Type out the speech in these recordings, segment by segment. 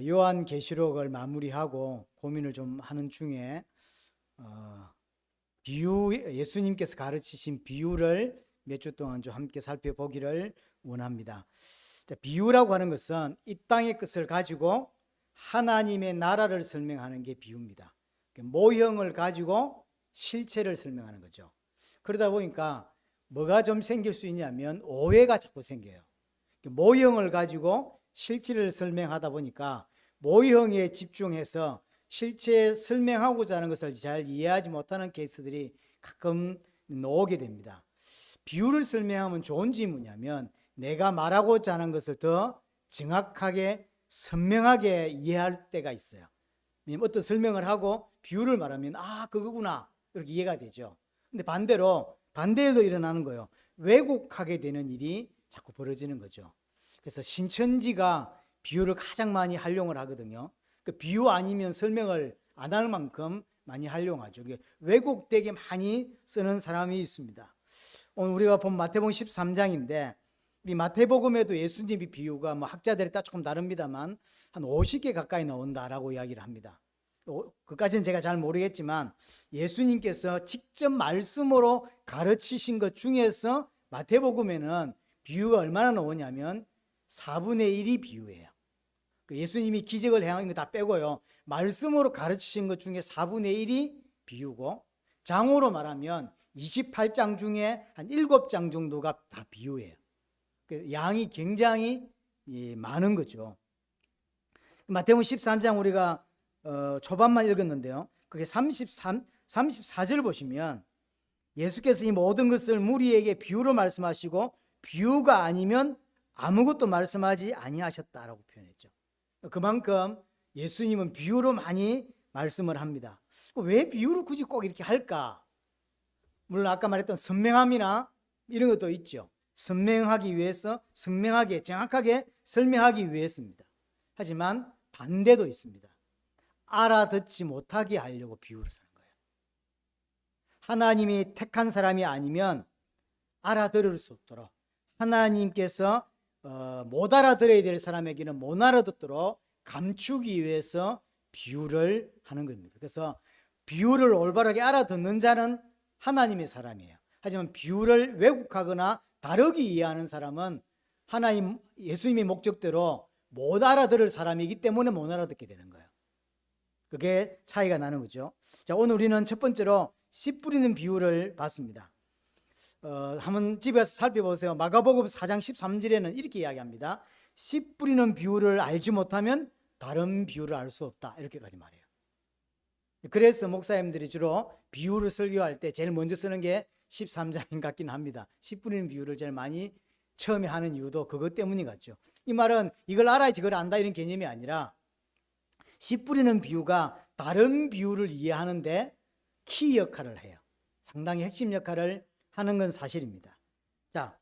요한계시록을 마무리하고 고민을 좀 하는 중에 예수님께서 가르치신 비유를 몇 주 동안 좀 함께 살펴보기를 원합니다. 비유라고 하는 것은 이 땅의 것을 가지고 하나님의 나라를 설명하는 게 비유입니다. 모형을 가지고 실체를 설명하는 거죠. 그러다 보니까 뭐가 좀 생길 수 있냐면 오해가 자꾸 생겨요. 모형을 가지고 실체를 설명하다 보니까 모형에 집중해서 실체 설명하고자 하는 것을 잘 이해하지 못하는 케이스들이 가끔 나오게 됩니다. 비유를 설명하면 좋은 점이 뭐냐면 내가 말하고자 하는 것을 더 정확하게 선명하게 이해할 때가 있어요. 어떤 설명을 하고 비유를 말하면 그거구나 이렇게 이해가 되죠. 근데 반대로 일어나는 거예요. 왜곡하게 되는 일이 자꾸 벌어지는 거죠. 그래서 신천지가 비유를 가장 많이 활용을 하거든요. 그 비유 아니면 설명을 안 할 만큼 많이 활용하죠. 왜곡되게 많이 쓰는 사람이 있습니다. 오늘 우리가 본 마태복음 13장인데 이 마태복음에도 예수님의 비유가 학자들에 따라 조금 다릅니다만 한 50개 가까이 나온다라고 이야기를 합니다. 그까지는 제가 잘 모르겠지만 예수님께서 직접 말씀으로 가르치신 것 중에서 마태복음에는 비유가 얼마나 나오냐면 4분의 1이 비유예요. 예수님이 기적을 행한 거 다 빼고요. 말씀으로 가르치신 것 중에 4분의 1이 비유고 장으로 말하면 28장 중에 한 7장 정도가 다 비유예요. 양이 굉장히 많은 거죠. 마태복음 13장 우리가 초반만 읽었는데요. 그게 34절 보시면 예수께서 이 모든 것을 무리에게 비유로 말씀하시고 비유가 아니면 아무것도 말씀하지 아니하셨다라고 표현했죠. 그만큼 예수님은 비유로 많이 말씀을 합니다. 왜 비유를 굳이 꼭 이렇게 할까? 물론 아까 말했던 선명함이나 이런 것도 있죠. 선명하기 위해서 선명하게 정확하게 설명하기 위해서입니다. 하지만 반대도 있습니다. 알아듣지 못하게 하려고 비유를 쓰는 거예요. 하나님이 택한 사람이 아니면 알아들을 수 없도록 하나님께서 못 알아들어야 될 사람에게는 못 알아듣도록 감추기 위해서 비유를 하는 겁니다. 그래서 비유를 올바르게 알아듣는 자는 하나님의 사람이에요. 하지만 비유를 왜곡하거나 다르게 이해하는 사람은 예수님의 목적대로 못 알아들을 사람이기 때문에 못 알아듣게 되는 거예요. 그게 차이가 나는 거죠. 자, 오늘 우리는 첫 번째로 씨 뿌리는 비유를 봤습니다. 한번 집에서 살펴보세요. 마가복음 4장 13절에는 이렇게 이야기합니다. 씨 뿌리는 비유를 알지 못하면 다른 비유를 알 수 없다. 이렇게까지 말해요. 그래서 목사님들이 주로 비유를 설교할 때 제일 먼저 쓰는 게 13장인 같긴 합니다. 씨 뿌리는 비유를 제일 많이 처음에 하는 이유도 그것 때문인 것 같죠. 이 말은 이걸 알아야지 그걸 안다 이런 개념이 아니라 씨 뿌리는 비유가 다른 비유를 이해하는데 키 역할을 해요. 상당히 핵심 역할을 하는 건 사실입니다. 자,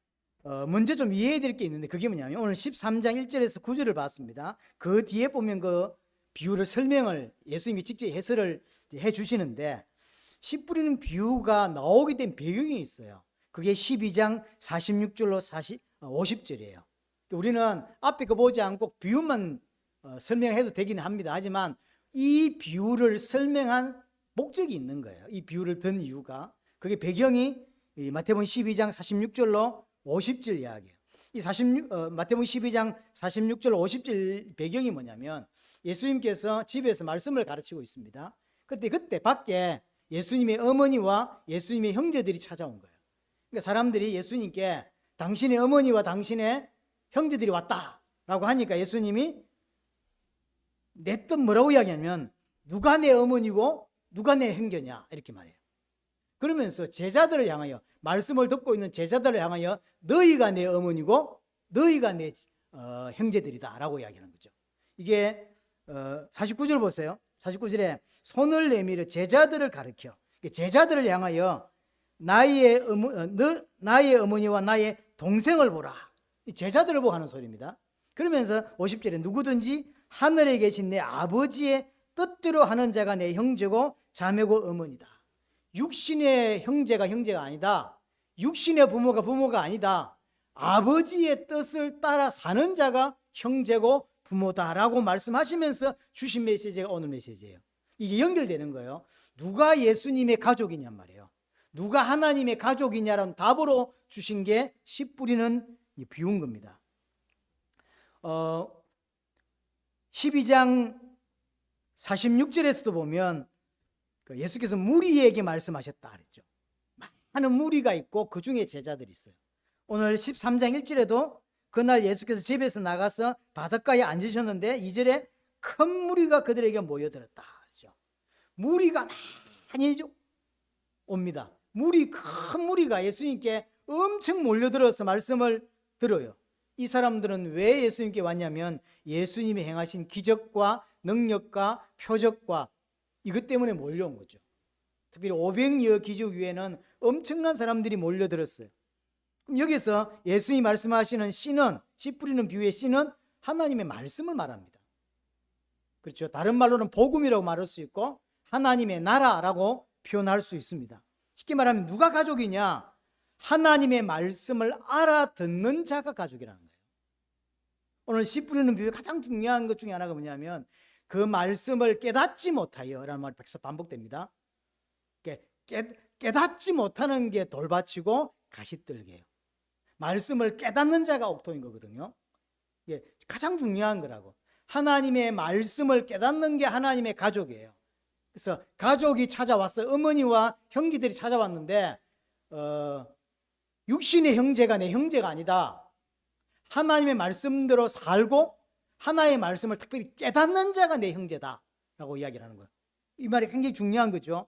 먼저 좀 이해해야 될 게 있는데 그게 뭐냐면 오늘 13장 1절에서 9절을 봤습니다. 그 뒤에 보면 그 비유를 설명을 예수님이 직접 해설을 해 주시는데 씨 뿌리는 비유가 나오게 된 배경이 있어요. 그게 12장 46절로 50절이에요. 우리는 앞에 거 보지 않고 비유만 설명해도 되기는 합니다. 하지만 이 비유를 설명한 목적이 있는 거예요. 이 비유를 든 이유가 그게 배경이 마태복음 12장 46절로 50절 이야기예요. 마태복음 12장 46절 50절 배경이 뭐냐면 예수님께서 집에서 말씀을 가르치고 있습니다. 그때 밖에 예수님의 어머니와 예수님의 형제들이 찾아온 거예요. 그러니까 사람들이 예수님께 당신의 어머니와 당신의 형제들이 왔다라고 하니까 예수님이 내 뜻 뭐라고 이야기하냐면 누가 내 어머니고 누가 내 형제냐 이렇게 말해요. 그러면서 제자들을 향하여 말씀을 듣고 있는 제자들을 향하여 너희가 내 어머니고 너희가 내 형제들이다 라고 이야기하는 거죠. 이게 49절 보세요. 49절에 손을 내밀어 제자들을 가르쳐 제자들을 향하여 나의 어머니와 나의 동생을 보라. 제자들을 보고 하는 소리입니다. 그러면서 50절에 누구든지 하늘에 계신 내 아버지의 뜻대로 하는 자가 내 형제고 자매고 어머니다. 육신의 형제가 아니다. 육신의 부모가 아니다. 아버지의 뜻을 따라 사는 자가 형제고 부모다라고 말씀하시면서 주신 메시지가 오늘 메시지예요. 이게 연결되는 거예요. 누가 예수님의 가족이냔 말이에요. 누가 하나님의 가족이냐라는 답으로 주신 게 씨 뿌리는 비운 겁니다. 12장 46절에서도 보면 예수께서 무리에게 말씀하셨다 그랬죠. 많은 무리가 있고 그 중에 제자들이 있어요. 오늘 13장 1절에도 그날 예수께서 집에서 나가서 바닷가에 앉으셨는데 2절에 큰 무리가 그들에게 모여들었다 그랬죠. 무리가 많이 옵니다. 큰 무리가 예수님께 엄청 몰려들어서 말씀을 들어요. 이 사람들은 왜 예수님께 왔냐면 예수님이 행하신 기적과 능력과 표적과 이것 때문에 몰려온 거죠. 특별히 500여 기적 위에는 엄청난 사람들이 몰려들었어요. 그럼 여기서 예수님이 말씀하시는 씨는, 씨 뿌리는 비유의 씨는 하나님의 말씀을 말합니다. 그렇죠. 다른 말로는 복음이라고 말할 수 있고 하나님의 나라라고 표현할 수 있습니다. 쉽게 말하면 누가 가족이냐? 하나님의 말씀을 알아듣는 자가 가족이라는 거예요. 오늘 씨 뿌리는 비유의 가장 중요한 것 중에 하나가 뭐냐면 그 말씀을 깨닫지 못하여 라는 말이 반복됩니다. 깨닫지 못하는 게 돌밭이고 가시떨기예요. 말씀을 깨닫는 자가 옥토인 거거든요. 이게 가장 중요한 거라고. 하나님의 말씀을 깨닫는 게 하나님의 가족이에요. 그래서 가족이 찾아왔어요. 어머니와 형제들이 찾아왔는데 육신의 형제가 내 형제가 아니다. 하나님의 말씀대로 살고 하나의 말씀을 특별히 깨닫는 자가 내 형제다라고 이야기를 하는 거예요. 이 말이 굉장히 중요한 거죠.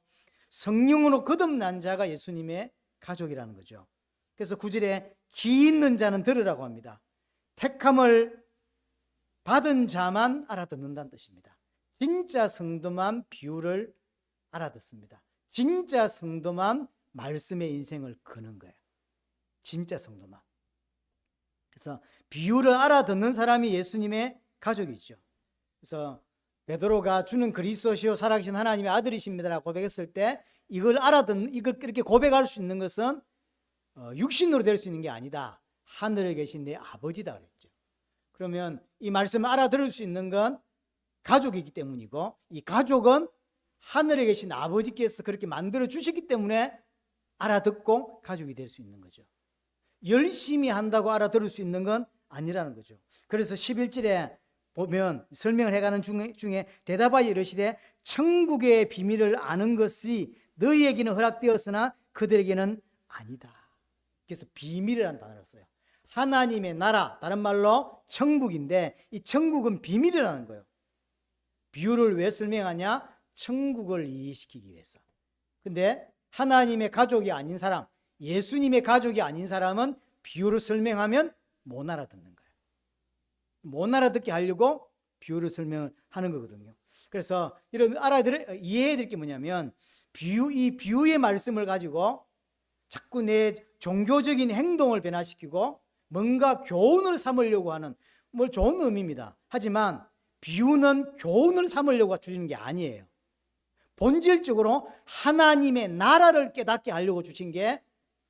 성령으로 거듭난 자가 예수님의 가족이라는 거죠. 그래서 9절에 귀 있는 자는 들으라고 합니다. 택함을 받은 자만 알아듣는다는 뜻입니다. 진짜 성도만 비유를 알아듣습니다. 진짜 성도만 말씀의 인생을 거는 거예요. 진짜 성도만. 그래서 비유를 알아듣는 사람이 예수님의 가족이죠. 그래서 베드로가 주는 그리스도시요 살아계신 하나님의 아들이십니다라고 고백했을 때 이걸 그렇게 고백할 수 있는 것은 육신으로 될 수 있는 게 아니다. 하늘에 계신 내 아버지다 그랬죠. 그러면 이 말씀을 알아들을 수 있는 건 가족이기 때문이고 이 가족은 하늘에 계신 아버지께서 그렇게 만들어 주셨기 때문에 알아듣고 가족이 될 수 있는 거죠. 열심히 한다고 알아들을 수 있는 건 아니라는 거죠. 그래서 11절에 보면 설명을 해가는 중에 대답하여 이르시되 천국의 비밀을 아는 것이 너희에게는 허락되었으나 그들에게는 아니다. 그래서 비밀이라는 단어를 써요. 하나님의 나라, 다른 말로 천국인데 이 천국은 비밀이라는 거예요. 비유를 왜 설명하냐? 천국을 이해시키기 위해서. 근데 하나님의 가족이 아닌 사람, 예수님의 가족이 아닌 사람은 비유를 설명하면 못 알아듣는 거예요. 못 알아듣게 하려고 비유를 설명을 하는 거거든요. 그래서 이런 이해해야 될 게 뭐냐면 이 비유의 말씀을 가지고 자꾸 내 종교적인 행동을 변화시키고 뭔가 교훈을 삼으려고 하는 좋은 의미입니다. 하지만 비유는 교훈을 삼으려고 주시는 게 아니에요. 본질적으로 하나님의 나라를 깨닫게 하려고 주신 게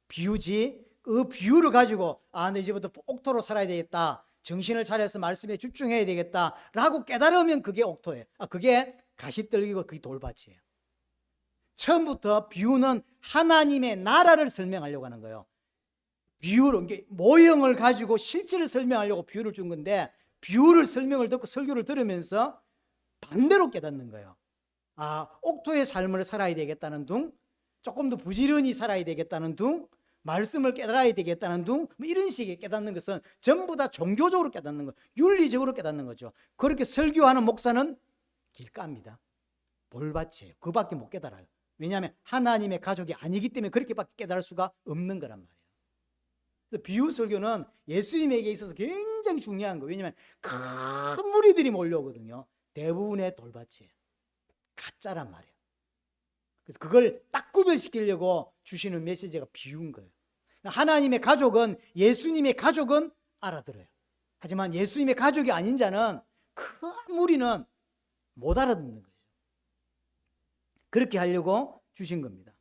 비유지, 그 비유를 가지고 내 이제부터 옥토로 살아야 되겠다, 정신을 차려서 말씀에 집중해야 되겠다라고 깨달으면 그게 옥토예요. 그게 가시떨기고 그게 돌밭이에요. 처음부터 비유는 하나님의 나라를 설명하려고 하는 거예요. 비유로 모형을 가지고 실체를 설명하려고 비유를 준 건데 비유를 설명을 듣고 설교를 들으면서 반대로 깨닫는 거예요. 옥토의 삶을 살아야 되겠다는 둥, 조금 더 부지런히 살아야 되겠다는 둥, 말씀을 깨달아야 되겠다는 둥, 이런 식의 깨닫는 것은 전부 다 종교적으로 깨닫는 거, 윤리적으로 깨닫는 거죠. 그렇게 설교하는 목사는 길가입니다. 돌밭이에요. 그밖에 못 깨달아요. 왜냐하면 하나님의 가족이 아니기 때문에 그렇게밖에 깨달을 수가 없는 거란 말이에요. 그래서 비유 설교는 예수님에게 있어서 굉장히 중요한 거예요. 왜냐하면 큰 무리들이 몰려오거든요. 대부분의 돌밭이에요. 가짜란 말이에요. 그래서 그걸 딱 구별시키려고 주시는 메시지가 비유인 거예요. 하나님의 가족은, 예수님의 가족은 알아들어요. 하지만 예수님의 가족이 아닌 자는 큰 무리는 못 알아듣는 거예요. 그렇게 하려고 주신 겁니다.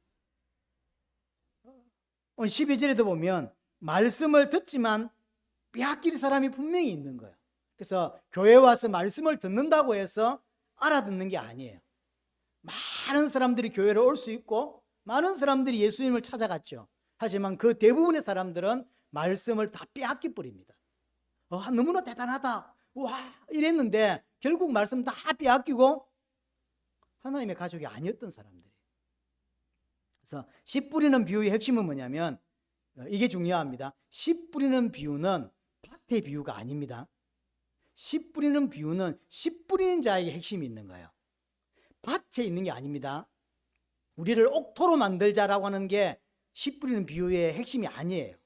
오늘 12절에도 보면 말씀을 듣지만 빼앗길 사람이 분명히 있는 거예요. 그래서 교회 와서 말씀을 듣는다고 해서 알아듣는 게 아니에요. 많은 사람들이 교회를 올 수 있고 많은 사람들이 예수님을 찾아갔죠. 하지만 그 대부분의 사람들은 말씀을 다 빼앗기 버립니다. 너무나 대단하다, 와, 이랬는데 결국 말씀 다 빼앗기고 하나님의 가족이 아니었던 사람들이에요. 그래서 씨 뿌리는 비유의 핵심은 뭐냐면, 이게 중요합니다. 씨 뿌리는 비유는 밭의 비유가 아닙니다. 씨 뿌리는 비유는 씨 뿌리는 자에게 핵심이 있는 거예요. 밭에 있는 게 아닙니다. 우리를 옥토로 만들자라고 하는 게 씨 뿌리는 비유의 핵심이 아니에요.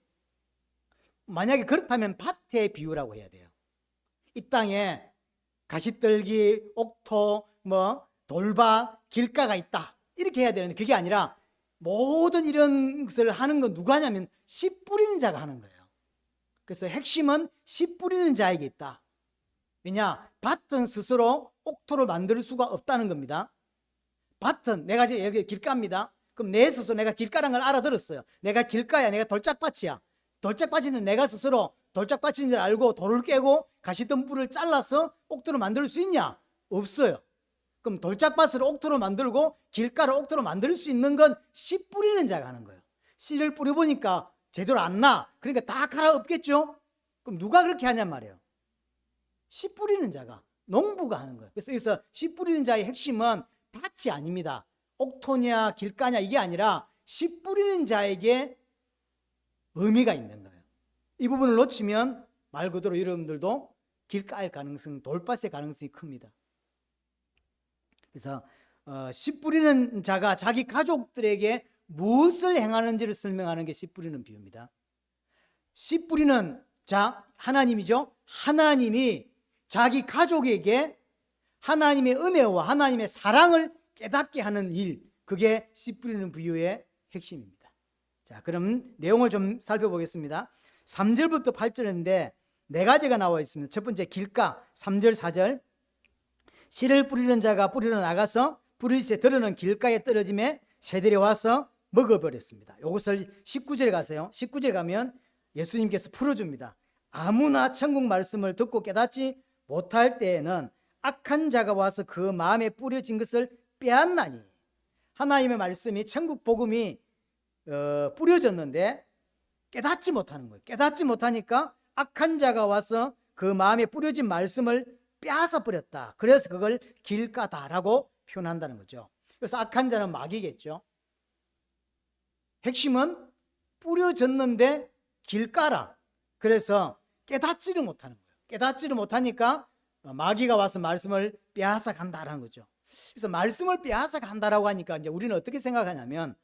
만약에 그렇다면 밭의 비유라고 해야 돼요. 이 땅에 가시떨기, 옥토, 돌밭, 길가가 있다, 이렇게 해야 되는데 그게 아니라 모든 이런 것을 하는 건 누가 하냐면 씨 뿌리는 자가 하는 거예요. 그래서 핵심은 씨 뿌리는 자에게 있다. 왜냐? 밭은 스스로 옥토로 만들 수가 없다는 겁니다. 밭은 내가 이제 여기 길가입니다. 그럼 내 스스로 내가 길가라는 걸 알아들었어요. 내가 길가야, 내가 돌짝밭이야. 돌짝밭이는 내가 스스로 돌짝밭인 줄 알고 돌을 깨고 가시덤불을 잘라서 옥토로 만들 수 있냐? 없어요. 그럼 돌짝밭을 옥토로 만들고 길가를 옥토로 만들 수 있는 건 씨 뿌리는 자가 하는 거예요. 씨를 뿌려보니까 제대로 안 나. 그러니까 다 갈아엎겠죠? 그럼 누가 그렇게 하냔 말이에요. 씨 뿌리는 자가, 농부가 하는 거예요. 그래서 여기서 씨 뿌리는 자의 핵심은 밭이 아닙니다. 옥토냐 길가냐 이게 아니라 씨 뿌리는 자에게 의미가 있는 거예요. 이 부분을 놓치면 말 그대로 여러분들도 길가일 가능성, 돌밭의 가능성이 큽니다. 그래서 씨 뿌리는 자가 자기 가족들에게 무엇을 행하는지를 설명하는 게 씨 뿌리는 비유입니다. 씨 뿌리는 자, 하나님이죠. 하나님이 자기 가족에게 하나님의 은혜와 하나님의 사랑을 깨닫게 하는 일, 그게 씨 뿌리는 비유의 핵심입니다. 자, 그럼 내용을 좀 살펴보겠습니다. 3절부터 8절인데 네 가지가 나와 있습니다. 첫 번째 길가, 3절 4절. 씨를 뿌리는 자가 뿌리러 나가서 뿌릴새 들어는 길가에 떨어짐에 새들이 와서 먹어버렸습니다. 이것을 19절에 가세요. 19절에 가면 예수님께서 풀어줍니다. 아무나 천국 말씀을 듣고 깨닫지 못할 때에는 악한 자가 와서 그 마음에 뿌려진 것을 빼앗나니. 하나님의 말씀이, 천국 복음이 뿌려졌는데 깨닫지 못하는 거예요. 깨닫지 못하니까 악한 자가 와서 그 마음에 뿌려진 말씀을 빼앗아 버렸다. 그래서 그걸 길가다라고 표현한다는 거죠. 그래서 악한 자는 마귀겠죠. 핵심은 뿌려졌는데 길가라. 그래서 깨닫지를 못하는 거예요. 깨닫지를 못하니까 마귀가 와서 말씀을 빼앗아 간다라는 거죠. 그래서 말씀을 빼앗아 간다라고 하니까 이제 우리는 어떻게 생각하냐면,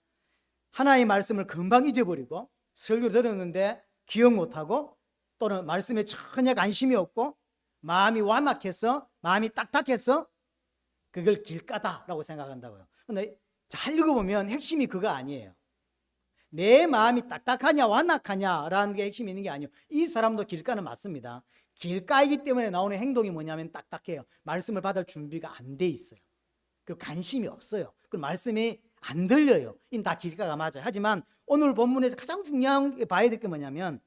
하나의 말씀을 금방 잊어버리고 설교 들었는데 기억 못하고, 또는 말씀에 전혀 관심이 없고 마음이 완악해서, 마음이 딱딱해서 그걸 길가다라고 생각한다고요. 근데 잘 읽어보면 핵심이 그거 아니에요. 내 마음이 딱딱하냐 완악하냐라는 게 핵심이 있는 게 아니에요. 이 사람도 길가는 맞습니다. 길가이기 때문에 나오는 행동이 뭐냐면 딱딱해요. 말씀을 받을 준비가 안 돼 있어요. 그리고 관심이 없어요. 그리고 말씀이 안 들려요. 이 다 길가가 맞아요. 하지만 오늘 본문에서 가장 중요한 게 봐야 될 게 뭐냐면,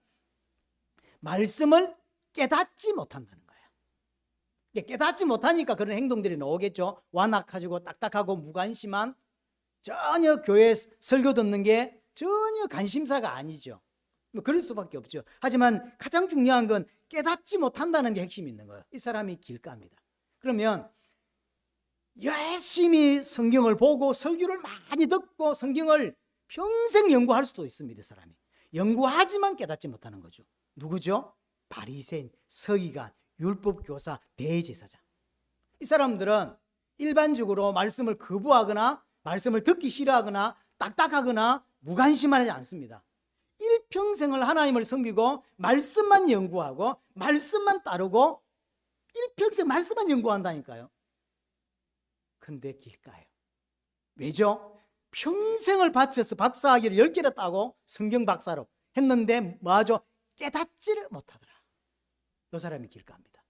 말씀을 깨닫지 못한다는 거예요. 깨닫지 못하니까 그런 행동들이 나오겠죠. 완악하고 딱딱하고 무관심한, 전혀 교회 설교 듣는 게 전혀 관심사가 아니죠. 그럴 수밖에 없죠. 하지만 가장 중요한 건 깨닫지 못한다는 게 핵심이 있는 거예요. 이 사람이 길가입니다. 그러면 열심히 성경을 보고 설교를 많이 듣고 성경을 평생 연구할 수도 있습니다. 이 사람이 연구하지만 깨닫지 못하는 거죠. 누구죠? 바리새인, 서기관, 율법교사, 대제사장. 이 사람들은 일반적으로 말씀을 거부하거나 말씀을 듣기 싫어하거나 딱딱하거나 무관심하지 않습니다. 일평생을 하나님을 섬기고 말씀만 연구하고 말씀만 따르고 일평생 말씀만 연구한다니까요. 근데 길가요. 왜죠? 평생을 바쳐서 박사학위를 10개를 따고 성경 박사로 했는데 뭐하죠? 깨닫지를 못하더라. 이 사람이 길가입니다.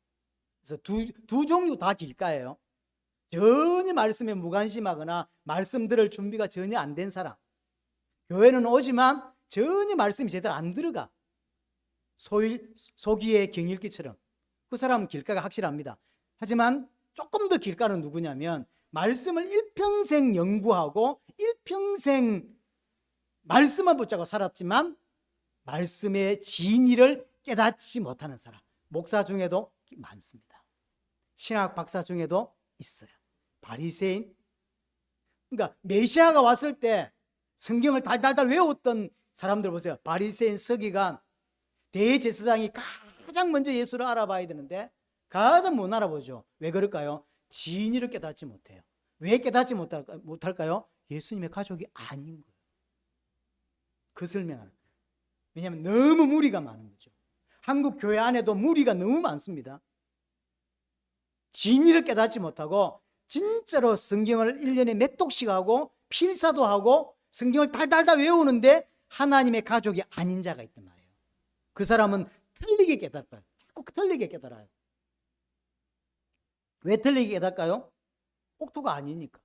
그래서 두 종류 다 길가예요. 전혀 말씀에 무관심하거나 말씀 들을 준비가 전혀 안 된 사람. 교회는 오지만 전혀 말씀이 제대로 안 들어가. 소기의 경읽기처럼. 그 사람은 길가가 확실합니다. 하지만 조금 더 길가는 누구냐면 말씀을 일평생 연구하고 일평생 말씀만 붙잡고 살았지만 말씀의 진리를 깨닫지 못하는 사람. 목사 중에도 많습니다. 신학 박사 중에도 있어요. 바리새인. 그러니까 메시아가 왔을 때 성경을 달달달 외웠던 사람들 보세요. 바리새인, 서기관, 대제사장이 가장 먼저 예수를 알아봐야 되는데 가장 못 알아보죠. 왜 그럴까요? 진리를 깨닫지 못해요. 왜 깨닫지 못할까요? 예수님의 가족이 아닌 거예요. 그 설명을. 왜냐하면 너무 무리가 많은 거죠. 한국 교회 안에도 무리가 너무 많습니다. 진리를 깨닫지 못하고 진짜로 성경을 1년에 몇 독씩 하고 필사도 하고 성경을 달달달 외우는데 하나님의 가족이 아닌 자가 있단 말이에요. 그 사람은 틀리게 깨달아요. 꼭 틀리게 깨달아요. 왜 틀리게 깨달까요? 옥토가 아니니까.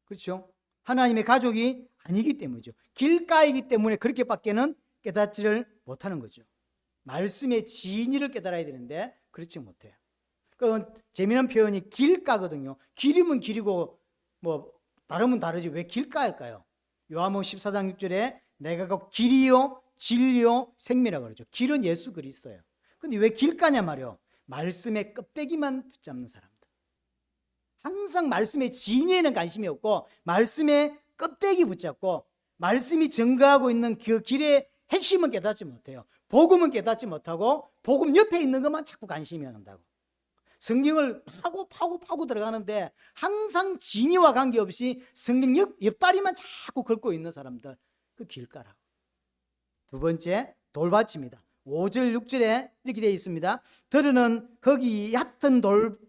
그렇죠? 하나님의 가족이 아니기 때문이죠. 길가이기 때문에 그렇게밖에는 깨닫지를 못하는 거죠. 말씀의 진리를 깨달아야 되는데 그렇지 못해요. 그건 재미난 표현이 길가거든요. 길이면 길이고 뭐 다르면 다르지 왜 길가일까요? 요한복음 14장 6절에 내가 곧 길이요 진리요 생명이라고 그러죠. 길은 예수 그리스도예요. 근데 왜 길가냐 말이요. 말씀의 껍데기만 붙잡는 사람들. 항상 말씀의 진리에는 관심이 없고 말씀의 껍데기 붙잡고 말씀이 증거하고 있는 그 길의 핵심은 깨닫지 못해요. 복음은 깨닫지 못하고 복음 옆에 있는 것만 자꾸 관심이 한다고. 성경을 파고 들어가는데 항상 진리와 관계없이 성경 옆다리만 자꾸 긁고 있는 사람들, 그 길가라고. 두 번째, 돌밭입니다. 5절 6절에 이렇게 되어 있습니다. 들으는 흙이 얕은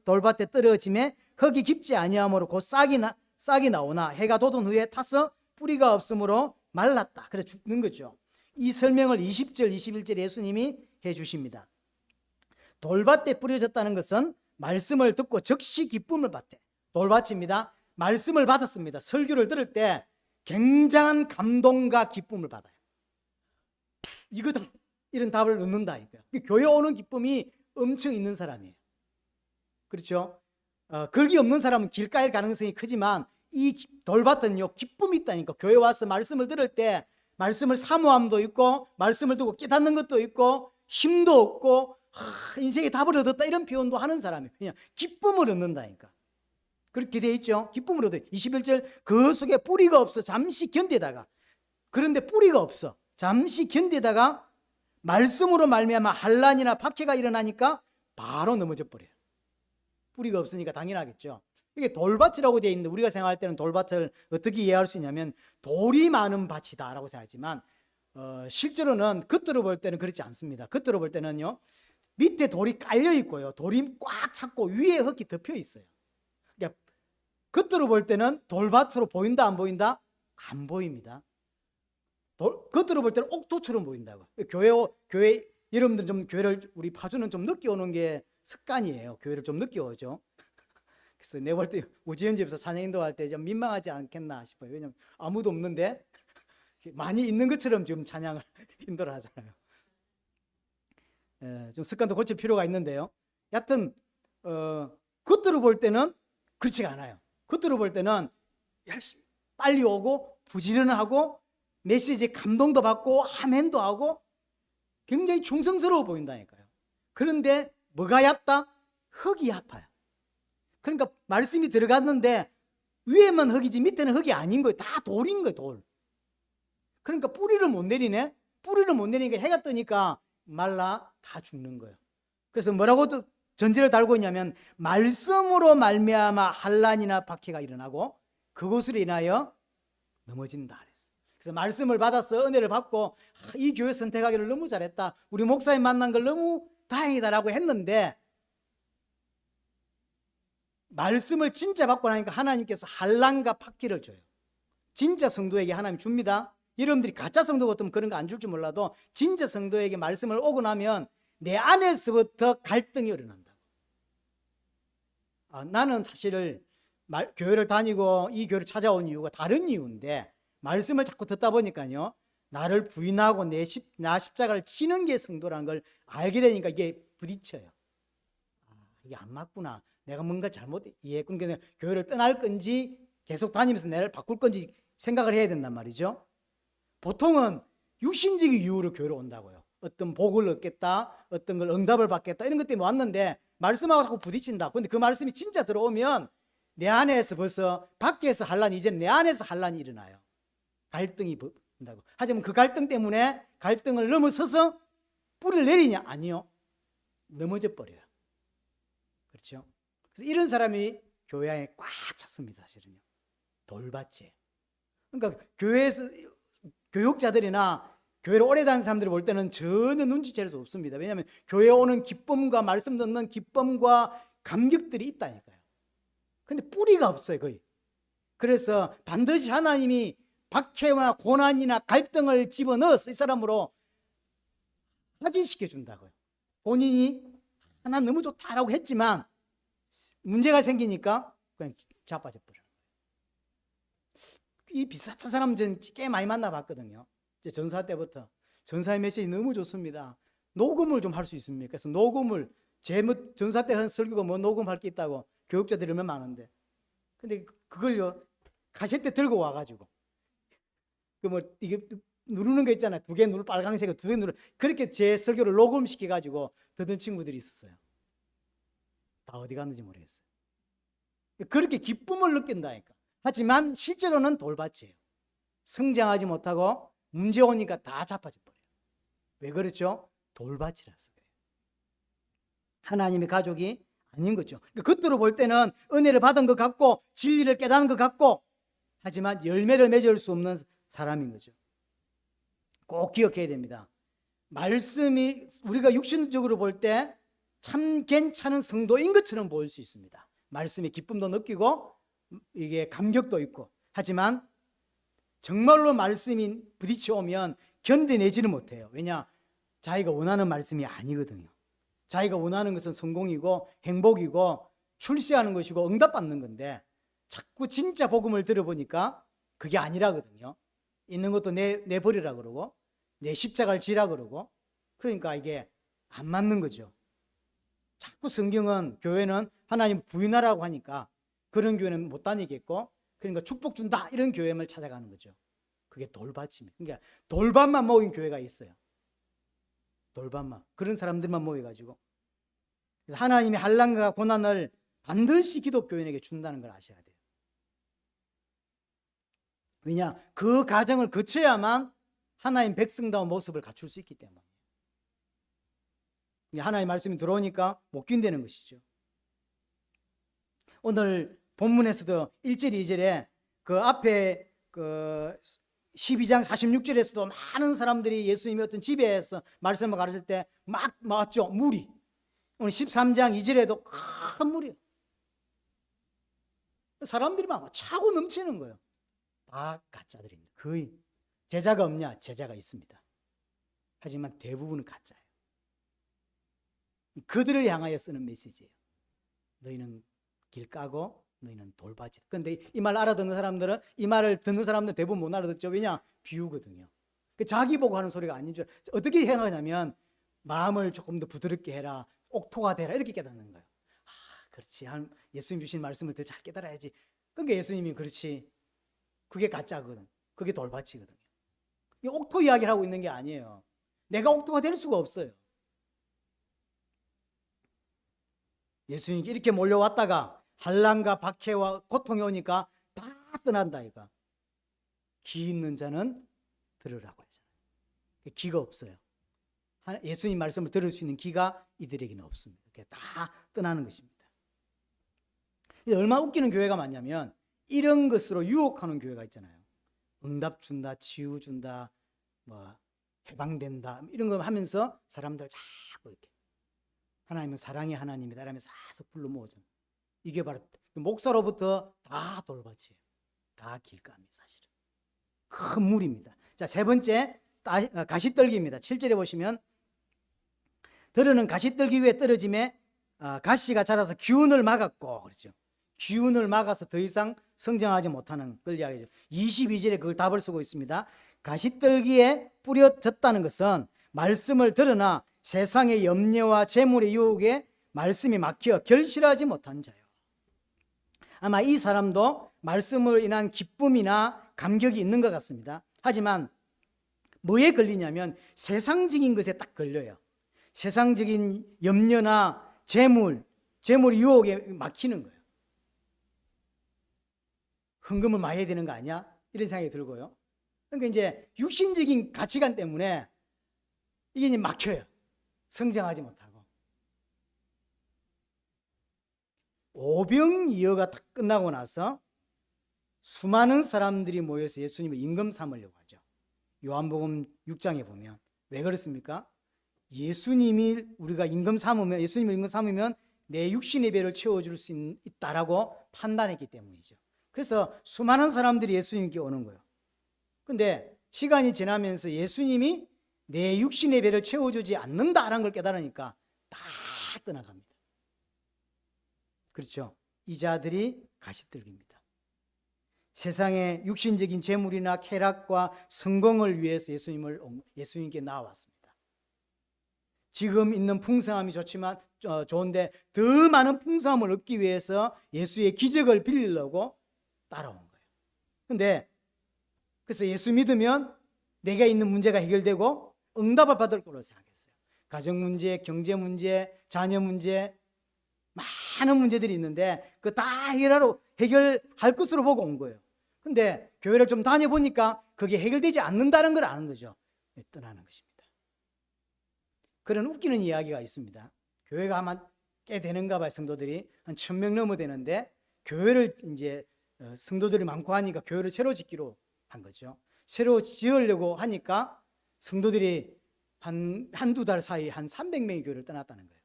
돌밭에 떨어짐에 흙이 깊지 아니하므로 곧 싹이 나오나 해가 돋은 후에 타서 뿌리가 없으므로 말랐다. 그래 죽는 거죠. 이 설명을 20절 21절 예수님이 해 주십니다. 돌밭에 뿌려졌다는 것은 말씀을 듣고 즉시 기쁨을 받대. 돌밭입니다. 말씀을 받았습니다. 설교를 들을 때 굉장한 감동과 기쁨을 받아요. 이거다. 이런 답을 넣는다니까요. 교회 오는 기쁨이 엄청 있는 사람이에요. 그렇죠? 그게 없는 사람은 길가일 가능성이 크지만 이 돌밭은요 기쁨이 있다니까. 교회 와서 말씀을 들을 때 말씀을 사모함도 있고 말씀을 듣고 깨닫는 것도 있고 힘도 없고 인생의 답을 얻었다 이런 표현도 하는 사람이에요. 그냥 기쁨을 얻는다니까. 그렇게 돼 있죠. 기쁨을 얻어요. 21절 그 속에 뿌리가 없어 잠시 견디다가, 그런데 뿌리가 없어 잠시 견디다가 말씀으로 말미암아 환난이나 박해가 일어나니까 바로 넘어져 버려요. 뿌리가 없으니까 당연하겠죠. 이게 돌밭이라고 되어 있는데 우리가 생각할 때는 돌밭을 어떻게 이해할 수 있냐면 돌이 많은 밭이다라고 생각하지만 실제로는 겉으로 볼 때는 그렇지 않습니다. 겉으로 볼 때는요 밑에 돌이 깔려 있고요 돌이 꽉 찼고 위에 흙이 덮여 있어요. 그러니까 겉으로 볼 때는 돌밭으로 보인다 안 보인다? 안 보입니다. 겉으로 볼 때는 옥토처럼 보인다고. 교회 여러분들은 좀 교회를 우리 파주는 좀 늦게 오는 게 습관이에요. 교회를 좀 늦게 오죠. 그래서 내가 볼 때 우지현 집에서 찬양인도 할 때 좀 민망하지 않겠나 싶어요. 왜냐면 아무도 없는데 많이 있는 것처럼 지금 찬양을 인도를 하잖아요. 좀 습관도 고칠 필요가 있는데요. 여하튼 겉으로 볼 때는 그렇지가 않아요. 겉으로 볼 때는 열심히 빨리 오고 부지런하고 메시지에 감동도 받고 아멘도 하고 굉장히 충성스러워 보인다니까요. 그런데 뭐가 얕다? 흙이 아파요. 그러니까 말씀이 들어갔는데 위에만 흙이지 밑에는 흙이 아닌 거예요. 다 돌인 거예요. 돌. 그러니까 뿌리를 못 내리네. 뿌리를 못 내리니까 해가 뜨니까 말라 다 죽는 거예요. 그래서 뭐라고 전제를 달고 있냐면 말씀으로 말미암아 환난이나 박해가 일어나고 그것으로 인하여 넘어진다 그랬어요. 그래서 말씀을 받아서 은혜를 받고 이 교회 선택하기를 너무 잘했다. 우리 목사님 만난 걸 너무 다행이다라고 했는데 말씀을 진짜 받고 나니까 하나님께서 환난과 박해를 줘요. 진짜 성도에게 하나님 줍니다. 여러분들이 가짜 성도 같으면 그런 거 안 줄 줄 몰라도 진짜 성도에게 말씀을 오고 나면 내 안에서부터 갈등이 일어난다고. 나는 사실 교회를 다니고 이 교회를 찾아온 이유가 다른 이유인데 말씀을 자꾸 듣다 보니까요 나를 부인하고 나 십자가를 지는 게 성도라는 걸 알게 되니까 이게 부딪혀요. 이게 안 맞구나. 내가 뭔가 잘못 이해했구나. 그러니까 교회를 떠날 건지 계속 다니면서 나를 바꿀 건지 생각을 해야 된단 말이죠. 보통은 육신적인 이유로 교회로 온다고요. 어떤 복을 얻겠다, 어떤 걸 응답을 받겠다 이런 것 때문에 왔는데 말씀하고 자꾸 부딪힌다. 근데 그 말씀이 진짜 들어오면 내 안에서 벌써 밖에서 환란이 이제는 내 안에서 환란이 일어나요. 갈등이 번다고. 하지만 그 갈등 때문에 갈등을 넘어서서 뿌리를 내리냐? 아니요. 넘어져 버려요. 그렇죠? 그래서 이런 사람이 교회 안에 꽉 찼습니다. 사실은요. 돌밭이에요. 그러니까 교회에서 교육자들이나 교회를 오래 다닌 사람들이 볼 때는 전혀 눈치챌 수 없습니다. 왜냐하면 교회에 오는 기쁨과 말씀 듣는 기쁨과 감격들이 있다니까요. 근데 뿌리가 없어요, 거의. 그래서 반드시 하나님이 박해와 고난이나 갈등을 집어넣어서 이 사람으로 확인시켜 준다고요. 본인이 난 너무 좋다라고 했지만 문제가 생기니까 그냥 자빠져 버려요. 이 비슷한 사람 전 꽤 많이 만나봤거든요. 전사 때부터 전사의 메시지 너무 좋습니다. 녹음을 좀 할 수 있습니까? 그래서 녹음을 전사 때 한 설교가 뭐 녹음할 게 있다고 교육자들이 얼마나 많은데, 근데 그걸요 카세트 들고 와가지고 그 뭐 이게 누르는 거 있잖아요. 두 개 누르 빨강색으로 두 개 누르 그렇게 제 설교를 녹음시켜 가지고 듣는 친구들이 있었어요. 다 어디 갔는지 모르겠어요. 그렇게 기쁨을 느낀다니까. 하지만 실제로는 돌밭이에요. 성장하지 못하고 문제 오니까 다 자빠져 버려요. 왜 그렇죠? 돌밭이라서 그래요. 하나님의 가족이 아닌 거죠. 겉으로 볼 때는 은혜를 받은 것 같고 진리를 깨닫는 것 같고 하지만 열매를 맺을 수 없는 사람인 거죠. 꼭 기억해야 됩니다. 말씀이 우리가 육신적으로 볼 때 참 괜찮은 성도인 것처럼 보일 수 있습니다. 말씀의 기쁨도 느끼고 이게 감격도 있고, 하지만 정말로 말씀이 부딪혀 오면 견뎌내지는 못해요. 왜냐? 자기가 원하는 말씀이 아니거든요. 자기가 원하는 것은 성공이고 행복이고 출세하는 것이고 응답받는 건데 자꾸 진짜 복음을 들어보니까 그게 아니라거든요. 있는 것도 내버리라 그러고 내 십자가를 지라 그러고, 그러니까 이게 안 맞는 거죠. 자꾸 성경은 교회는 하나님 부인하라고 하니까 그런 교회는 못 다니겠고, 그러니까 축복 준다 이런 교회를 찾아가는 거죠. 그게 돌밭입니다. 그러니까 돌밭만 모인 교회가 있어요. 돌밭만. 그런 사람들만 모여가지고 하나님이 환난과 고난을 반드시 기독교인에게 준다는 걸 아셔야 돼요. 왜냐? 그 과정을 거쳐야만 하나님 백성다운 모습을 갖출 수 있기 때문에. 하나님의 말씀이 들어오니까 못 견디는 것이죠. 오늘 본문에서도 1절, 2절에 그 앞에 그 12장 46절에서도 많은 사람들이 예수님의 어떤 집에서 말씀을 가르칠 때 막 나왔죠. 물이. 오늘 13장 2절에도 큰 물이에요. 사람들이 막 차고 넘치는 거예요. 다 가짜들입니다. 거의. 제자가 없냐? 제자가 있습니다. 하지만 대부분은 가짜예요. 그들을 향하여 쓰는 메시지예요. 너희는 길 까고 너희는 돌밭이다. 그런데 이 말 알아듣는 사람들은, 이 말을 듣는 사람들은 대부분 못 알아듣죠. 왜냐? 비유거든요. 자기 보고 하는 소리가 아닌 줄. 어떻게 생각하냐면 마음을 조금 더 부드럽게 해라, 옥토가 되라 이렇게 깨닫는 거예요. 그렇지. 예수님 주신 말씀을 더 잘 깨달아야지. 그러니까 예수님이 그렇지. 그게 가짜거든. 그게 돌밭이거든요. 이 옥토 이야기를 하고 있는 게 아니에요. 내가 옥토가 될 수가 없어요. 예수님이 이렇게 몰려왔다가 환난과 박해와 고통이 오니까 다 떠난다 이거. 귀 있는 자는 들으라고 하잖아요. 귀가 없어요. 예수님 말씀을 들을 수 있는 귀가 이들에게는 없습니다. 다 떠나는 것입니다. 얼마나 웃기는 교회가 많냐면 이런 것으로 유혹하는 교회가 있잖아요. 응답 준다, 치유 준다, 뭐 해방된다 이런 거 하면서 사람들 자꾸 이렇게 하나님은 사랑의 하나님이다 하면서 싹 불러 모으잖아요. 이게 바로 목사로부터 다 돌밭이에요. 다 길가입니다. 사실은 큰 물입니다. 자, 세 번째 가시떨기입니다. 7절에 보시면 들으는 가시떨기 위에 떨어짐에 가시가 자라서 기운을 막았고, 그렇죠. 기운을 막아서 더 이상 성장하지 못하는 걸 이야기하죠. 22절에 그걸 답을 쓰고 있습니다. 가시떨기에 뿌려졌다는 것은 말씀을 들으나 세상의 염려와 재물의 유혹에 말씀이 막혀 결실하지 못한 자요. 아마 이 사람도 말씀으로 인한 기쁨이나 감격이 있는 것 같습니다. 하지만 뭐에 걸리냐면 세상적인 것에 딱 걸려요. 세상적인 염려나 재물 유혹에 막히는 거예요. 헌금을 많이 해야 되는 거 아니야? 이런 생각이 들고요. 그러니까 이제 육신적인 가치관 때문에 이게 이제 막혀요. 성장하지 못하고. 오병이어가 딱 끝나고 나서 수많은 사람들이 모여서 예수님을 임금 삼으려고 하죠. 요한복음 6장에 보면. 왜 그렇습니까? 예수님을 임금 삼으면 내 육신의 배를 채워줄 수 있다라고 판단했기 때문이죠. 그래서 수많은 사람들이 예수님께 오는 거예요. 근데 시간이 지나면서 예수님이 내 육신의 배를 채워주지 않는다라는 걸 깨달으니까 다 떠나갑니다. 그렇죠? 이 자들이 가시떨기입니다. 세상의 육신적인 재물이나 쾌락과 성공을 위해서 예수님께 나와왔습니다. 지금 있는 풍성함이 좋은데 더 많은 풍성함을 얻기 위해서 예수의 기적을 빌리려고 따라온 거예요. 근데 그래서 예수 믿으면 내가 있는 문제가 해결되고 응답을 받을 거로 생각했어요. 가정 문제, 경제 문제, 자녀 문제, 많은 문제들이 있는데 그 다 해결할 것으로 보고 온 거예요. 근데 교회를 좀 다녀보니까 그게 해결되지 않는다는 걸 아는 거죠. 떠나는 것입니다. 그런 웃기는 이야기가 있습니다. 교회가 아마 꽤 되는가 봐요. 성도들이 한 1000명 넘어 되는데 교회를 이제 성도들이 많고 하니까 교회를 새로 짓기로 한 거죠. 새로 지으려고 하니까 성도들이 한두 달 사이 한 300명이 교회를 떠났다는 거예요.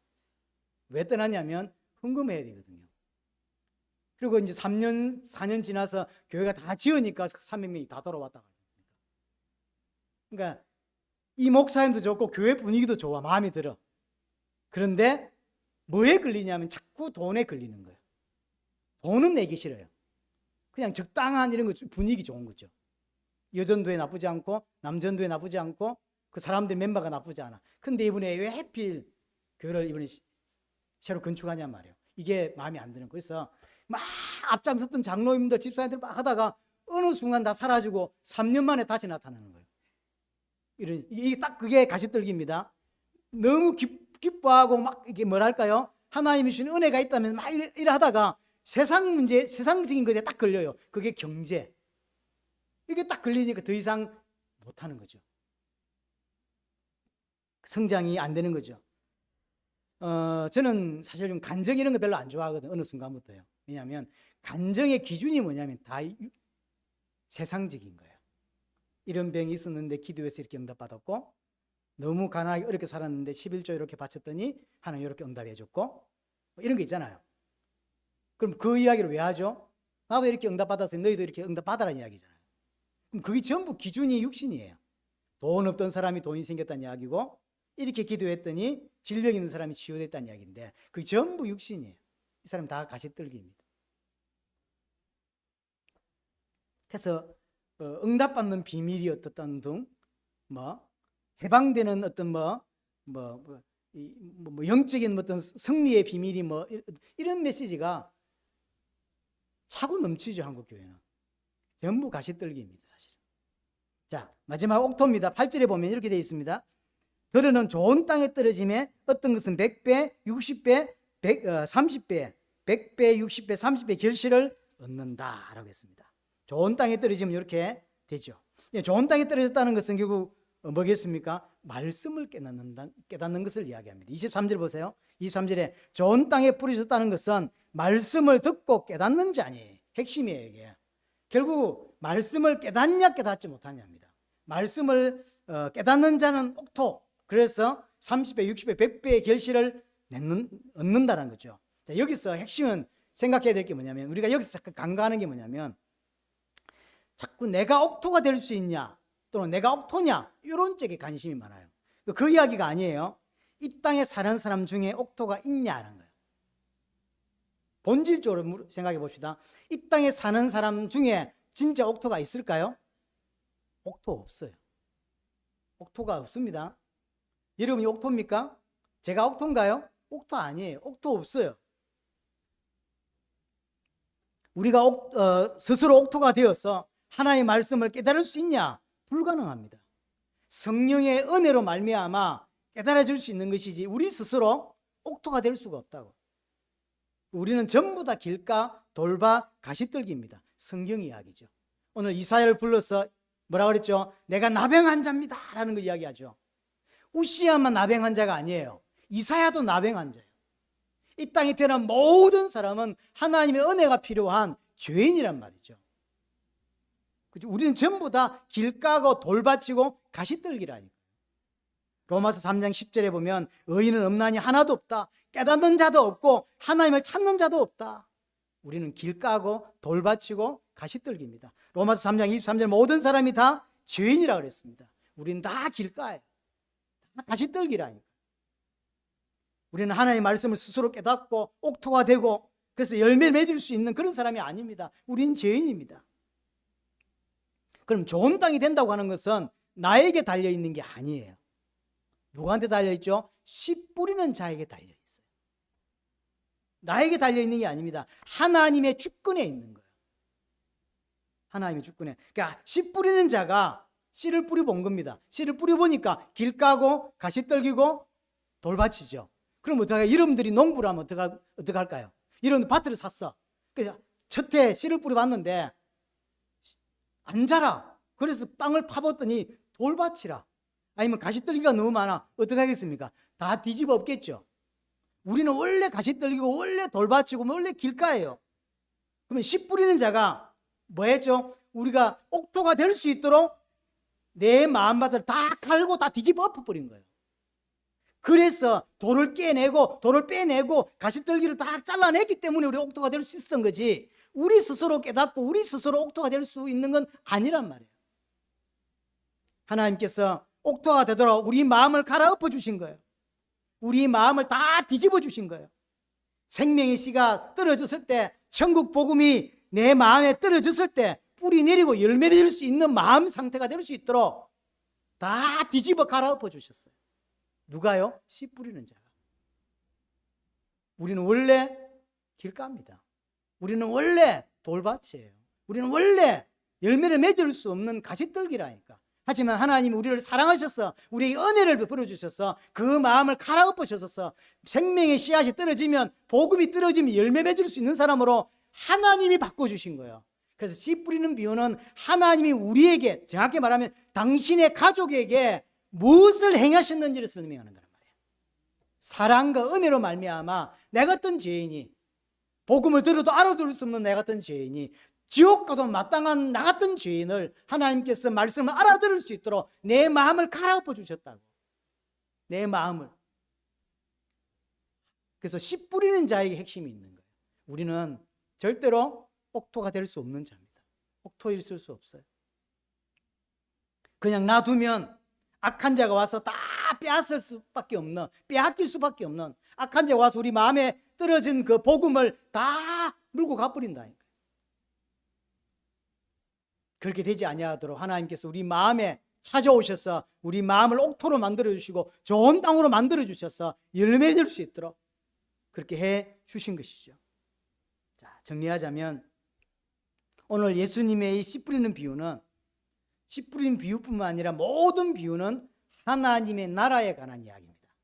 왜 떠났냐면 헌금해야 되거든요. 그리고 이제 3년, 4년 지나서 교회가 다 지으니까 300명이 다 돌아왔다고 하니까. 그러니까 이 목사님도 좋고 교회 분위기도 좋아. 마음에 들어. 그런데 뭐에 걸리냐면 자꾸 돈에 걸리는 거예요. 돈은 내기 싫어요. 그냥 적당한 이런 거 분위기 좋은 거죠. 여전도에 나쁘지 않고 남전도에 나쁘지 않고 그 사람들 멤버가 나쁘지 않아. 근데 이번에 왜 하필 교회를 이번에 새로 건축하냔 말이에요. 이게 마음에 안 드는 거예요. 그래서 막 앞장섰던 장로님들 집사님들 막 하다가 어느 순간 다 사라지고 3년 만에 다시 나타나는 거예요. 이게 딱 그게 가시떨기입니다. 너무 기뻐하고 막 이게 뭐랄까요? 하나님이 주신 은혜가 있다면 막 이래 하다가 세상 문제, 세상적인 것에 딱 걸려요. 그게 경제. 이게 딱 걸리니까 더 이상 못하는 거죠. 성장이 안 되는 거죠. 저는 사실 좀 간증 이런 거 별로 안 좋아하거든요. 어느 순간부터요. 왜냐하면 간증의 기준이 뭐냐면 다 세상적인 거예요. 이런 병이 있었는데 기도해서 이렇게 응답받았고, 너무 가난하게 어렵게 살았는데 11조 이렇게 바쳤더니 하나님 이렇게 응답해 줬고, 뭐 이런 게 있잖아요. 그럼 그 이야기를 왜 하죠? 나도 이렇게 응답받아서 너희도 이렇게 응답받아라는 이야기잖아요. 그럼 그게 전부 기준이 육신이에요. 돈 없던 사람이 돈이 생겼다는 이야기고, 이렇게 기도했더니 질병 있는 사람이 치유됐다는 이야기인데 그게 전부 육신이에요. 이 사람 다 가시떨기입니다. 그래서 응답받는 비밀이 어떻다는 등, 해방되는 어떤 영적인 어떤 승리의 비밀이 이런 메시지가 차고 넘치죠. 한국 교회는 전부 가시떨기입니다, 사실. 자, 마지막 옥토입니다. 8절에 보면 이렇게 되어 있습니다. 들으는 좋은 땅에 떨어짐에 어떤 것은 100배, 60배, 30배, 100배, 60배, 30배 결실을 얻는다라고 했습니다. 좋은 땅에 떨어지면 이렇게 되죠. 좋은 땅에 떨어졌다는 것은 결국 뭐겠습니까? 말씀을 깨닫는 것을 이야기합니다. 23절 보세요. 23절에 좋은 땅에 뿌려졌다는 것은 말씀을 듣고 깨닫는 자니, 핵심이에요. 이게 결국 말씀을 깨닫냐 깨닫지 못하냐입니다. 말씀을 깨닫는 자는 옥토. 그래서 30배, 60배, 100배의 결실을 얻는다는 거죠. 자, 여기서 핵심은 생각해야 될 게 뭐냐면, 우리가 여기서 자꾸 간과하는 게 뭐냐면, 자꾸 내가 옥토가 될 수 있냐 또는 내가 옥토냐 이런 쪽에 관심이 많아요. 그 이야기가 아니에요. 이 땅에 사는 사람 중에 옥토가 있냐는 거예요. 본질적으로 생각해 봅시다. 이 땅에 사는 사람 중에 진짜 옥토가 있을까요? 옥토 없어요. 옥토가 없습니다. 여러분이 옥토입니까? 제가 옥토인가요? 옥토 아니에요. 옥토 없어요. 우리가 스스로 옥토가 되어서 하나님의 말씀을 깨달을 수 있냐? 불가능합니다. 성령의 은혜로 말미암아 깨달아질 수 있는 것이지 우리 스스로 옥토가 될 수가 없다고. 우리는 전부 다 길가, 돌밭, 가시떨기입니다. 성경 이야기죠. 오늘 이사야를 불러서 뭐라고 그랬죠? 내가 나병 환자입니다 라는 거 이야기하죠. 우시야만 나병 환자가 아니에요. 이사야도 나병 환자예요. 이 땅에 태어난 모든 사람은 하나님의 은혜가 필요한 죄인이란 말이죠. 우리는 전부 다 길가고 돌밭이고 가시떨기라니까. 로마서 3장 10절에 보면 의인은 없나니 하나도 없다. 깨닫는 자도 없고 하나님을 찾는 자도 없다. 우리는 길가고 돌밭이고 가시떨기입니다. 로마서 3장 23절 모든 사람이 다 죄인이라고 그랬습니다. 우리는 다 길가예요. 다 가시떨기라니까. 우리는 하나님의 말씀을 스스로 깨닫고 옥토가 되고 그래서 열매 맺을 수 있는 그런 사람이 아닙니다. 우리는 죄인입니다. 그럼 좋은 땅이 된다고 하는 것은 나에게 달려있는 게 아니에요. 누구한테 달려있죠? 씨 뿌리는 자에게 달려있어요. 나에게 달려있는 게 아닙니다. 하나님의 주권에 있는 거예요. 하나님의 주권에. 그러니까 씨 뿌리는 자가 씨를 뿌려본 겁니다. 씨를 뿌려보니까 길가고 가시떨기고 돌밭이죠. 그럼 어떡할까요? 여러분들이 농부를 하면 어떡할까요? 여러분들 밭을 샀어. 그래서 첫해 씨를 뿌려봤는데 안 자라. 그래서 땅을 파봤더니 돌밭이라. 아니면 가시떨기가 너무 많아. 어떻게 하겠습니까? 다 뒤집어 엎겠죠. 우리는 원래 가시떨기고 원래 돌밭이고 원래 길가예요. 그러면 씨 뿌리는 자가 뭐 했죠? 우리가 옥토가 될 수 있도록 내 마음밭을 다 갈고 다 뒤집어 엎어버린 거예요. 그래서 돌을 깨내고 돌을 빼내고 가시떨기를 다 잘라냈기 때문에 우리 옥토가 될 수 있었던 거지, 우리 스스로 깨닫고 우리 스스로 옥토가 될 수 있는 건 아니란 말이에요. 하나님께서 옥토가 되도록 우리 마음을 갈아엎어 주신 거예요. 우리 마음을 다 뒤집어 주신 거예요. 생명의 씨가 떨어졌을 때, 천국 복음이 내 마음에 떨어졌을 때 뿌리 내리고 열매 맺을 수 있는 마음 상태가 될 수 있도록 다 뒤집어 갈아엎어 주셨어요. 누가요? 씨 뿌리는 자가. 우리는 원래 길가입니다. 우리는 원래 돌밭이에요. 우리는 원래 열매를 맺을 수 없는 가시떨기라니까. 하지만 하나님이 우리를 사랑하셔서 우리에게 은혜를 베풀어 주셔서 그 마음을 갈아엎으셔서 생명의 씨앗이 떨어지면, 복음이 떨어지면 열매 맺을 수 있는 사람으로 하나님이 바꿔주신 거예요. 그래서 씨 뿌리는 비유는 하나님이 우리에게, 정확히 말하면 당신의 가족에게 무엇을 행하셨는지를 설명하는 거란 말이에요. 사랑과 은혜로 말미암아 내 같은 죄인이, 복음을 들어도 알아들을 수 없는 내 같은 죄인이, 지옥 가도 마땅한 나 같은 죄인을 하나님께서 말씀을 알아들을 수 있도록 내 마음을 갈아엎어 주셨다고. 내 마음을. 그래서 씨 뿌리는 자에게 핵심이 있는 거예요. 우리는 절대로 옥토가 될 수 없는 자입니다. 옥토일 수 없어요. 그냥 놔두면 악한 자가 와서 다 빼앗을 수밖에 없는, 빼앗길 수밖에 없는, 악한 자가 와서 우리 마음에 떨어진 그 복음을 다 물고 가버린다니까요. 그렇게 되지 아니하도록 하나님께서 우리 마음에 찾아오셔서 우리 마음을 옥토로 만들어 주시고 좋은 땅으로 만들어 주셔서 열매 낼 수 있도록 그렇게 해 주신 것이죠. 자, 정리하자면 오늘 예수님의 이 씨 뿌리는 비유는, 씨 뿌리는 비유뿐만 아니라 모든 비유는 하나님의 나라에 관한 이야기입니다.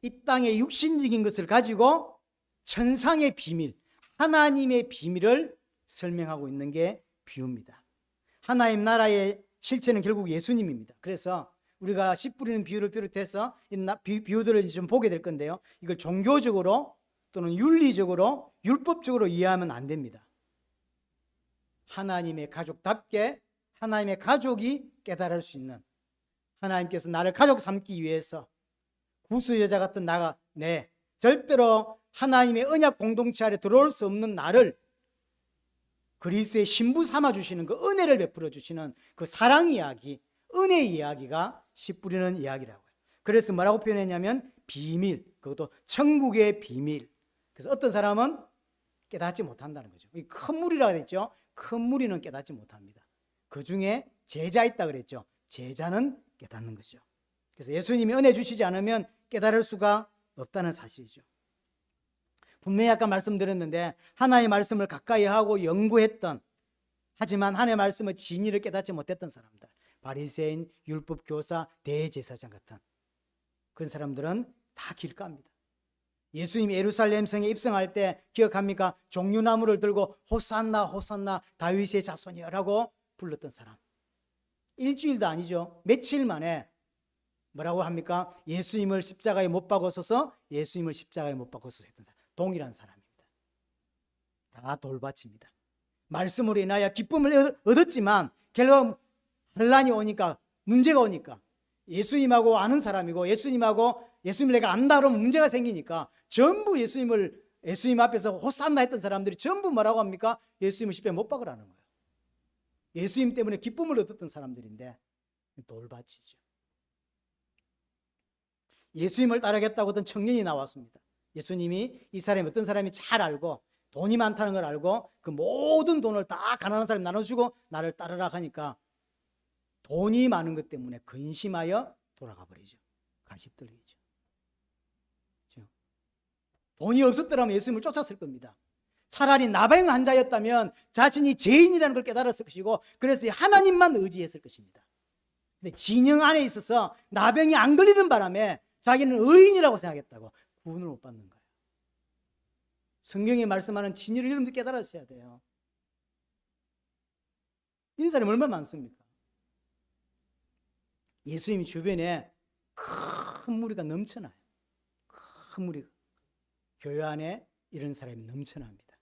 이 땅의 육신적인 것을 가지고 천상의 비밀, 하나님의 비밀을 설명하고 있는 게 비유입니다. 하나님 나라의 실체는 결국 예수님입니다. 그래서 우리가 씨 뿌리는 비유를 비롯해서 비유들을 좀 보게 될 건데요, 이걸 종교적으로 또는 윤리적으로 율법적으로 이해하면 안 됩니다. 하나님의 가족답게 하나님의 가족이 깨달을 수 있는, 하나님께서 나를 가족 삼기 위해서 구스 여자 같은 나가, 절대로 하나님의 언약 공동체 아래 들어올 수 없는 나를 그리스도의 신부 삼아 주시는 그 은혜를 베풀어 주시는 그 사랑 이야기, 은혜 이야기가 씨 뿌리는 이야기라고요. 그래서 뭐라고 표현했냐면 비밀, 그것도 천국의 비밀. 그래서 어떤 사람은 깨닫지 못한다는 거죠. 큰 무리라고 했죠. 큰 무리는 깨닫지 못합니다. 그 중에 제자 있다 그랬죠. 제자는 깨닫는 거죠. 그래서 예수님이 은혜 주시지 않으면 깨달을 수가 없다는 사실이죠. 분명히 아까 말씀드렸는데 하나님의 말씀을 가까이 하고 연구했던, 하지만 하나님의 말씀의 진리를 깨닫지 못했던 사람들, 바리새인, 율법 교사, 대제사장 같은 그런 사람들은 다 길가입니다. 예수님이 예루살렘 성에 입성할 때 기억합니까? 종려나무를 들고 호산나 호산나 다윗의 자손이여라고 불렀던 사람. 일주일도 아니죠. 며칠 만에 뭐라고 합니까? 예수님을 십자가에 못 박으소서, 예수님을 십자가에 못 박으소서 했던 사람. 동일한 사람입니다. 다 돌밭입니다. 말씀으로 인하여 기쁨을 얻었지만 결국 혼란이 오니까, 문제가 오니까, 예수님하고 아는 사람이고 예수님을 내가 안다 그러면 문제가 생기니까 전부 예수님 앞에서 호산나 했던 사람들이 전부 뭐라고 합니까? 예수님을 십자가에 못 박으라는 거예요. 예수님 때문에 기쁨을 얻었던 사람들인데 돌밭이죠. 예수님을 따르겠다고 하던 청년이 나왔습니다. 예수님이 이 사람이 어떤 사람이 잘 알고 돈이 많다는 걸 알고 그 모든 돈을 다 가난한 사람이 나눠주고 나를 따르라 하니까 돈이 많은 것 때문에 근심하여 돌아가 버리죠. 가시떨기죠. 그렇죠? 돈이 없었더라면 예수님을 쫓았을 겁니다. 차라리 나병 환자였다면 자신이 죄인이라는 걸 깨달았을 것이고 그래서 하나님만 의지했을 것입니다. 근데 진영 안에 있어서 나병이 안 걸리는 바람에 자기는 의인이라고 생각했다고 구원을 못 받는 거예요. 성경이 말씀하는 진리를 여러분들 깨달았어야 돼요. 이런 사람이 얼마나 많습니까? 예수님 주변에 큰 무리가 넘쳐나요. 큰 무리가. 교회 안에 이런 사람이 넘쳐납니다.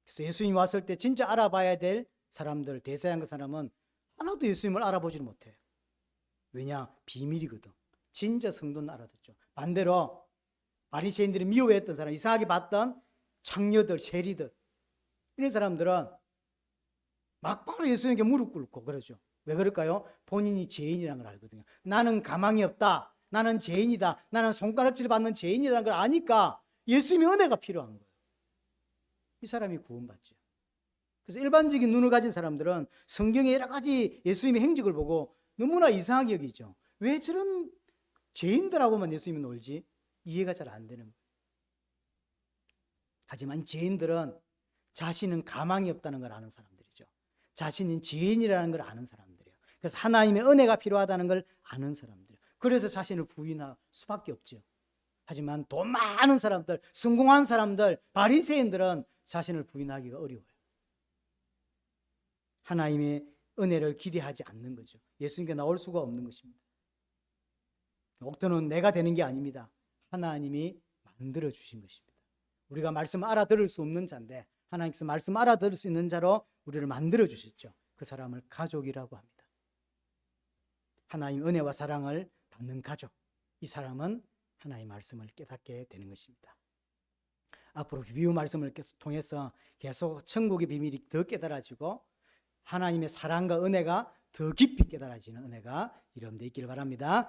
그래서 예수님 왔을 때 진짜 알아봐야 될 사람들, 대사양 그 사람은 하나도 예수님을 알아보지를 못해요. 왜냐? 비밀이거든. 진짜 성도는 알아듣죠. 반대로 바리새인들이 미워했던 사람, 이상하게 봤던 창녀들, 세리들, 이런 사람들은 막바로 예수님께 무릎 꿇고 그러죠. 왜 그럴까요? 본인이 죄인이라는 걸 알거든요. 나는 가망이 없다, 나는 죄인이다, 나는 손가락질 받는 죄인이라는 걸 아니까 예수님의 은혜가 필요한 거예요. 이 사람이 구원받죠. 그래서 일반적인 눈을 가진 사람들은 성경의 여러 가지 예수님의 행적을 보고 너무나 이상하게 여기죠. 왜 저런 죄인들하고만 예수님이 놀지? 이해가 잘 안 되는 거예요. 하지만 이 죄인들은 자신은 가망이 없다는 걸 아는 사람들이죠. 자신은 죄인이라는 걸 아는 사람들이에요. 그래서 하나님의 은혜가 필요하다는 걸 아는 사람들이에요. 그래서 자신을 부인할 수밖에 없죠. 하지만 돈 많은 사람들, 성공한 사람들, 바리새인들은 자신을 부인하기가 어려워요. 하나님의 은혜를 기대하지 않는 거죠. 예수님께 나올 수가 없는 것입니다. 옥토는 내가 되는 게 아닙니다. 하나님이 만들어 주신 것입니다. 우리가 말씀 알아들을 수 없는 자인데 하나님께서 말씀 알아들을 수 있는 자로 우리를 만들어 주셨죠. 그 사람을 가족이라고 합니다. 하나님 은혜와 사랑을 받는 가족, 이 사람은 하나님의 말씀을 깨닫게 되는 것입니다. 앞으로 비유 말씀을 통해서 계속 천국의 비밀이 더 깨달아지고 하나님의 사랑과 은혜가 더 깊이 깨달아지는 은혜가 여러분들 있기를 바랍니다.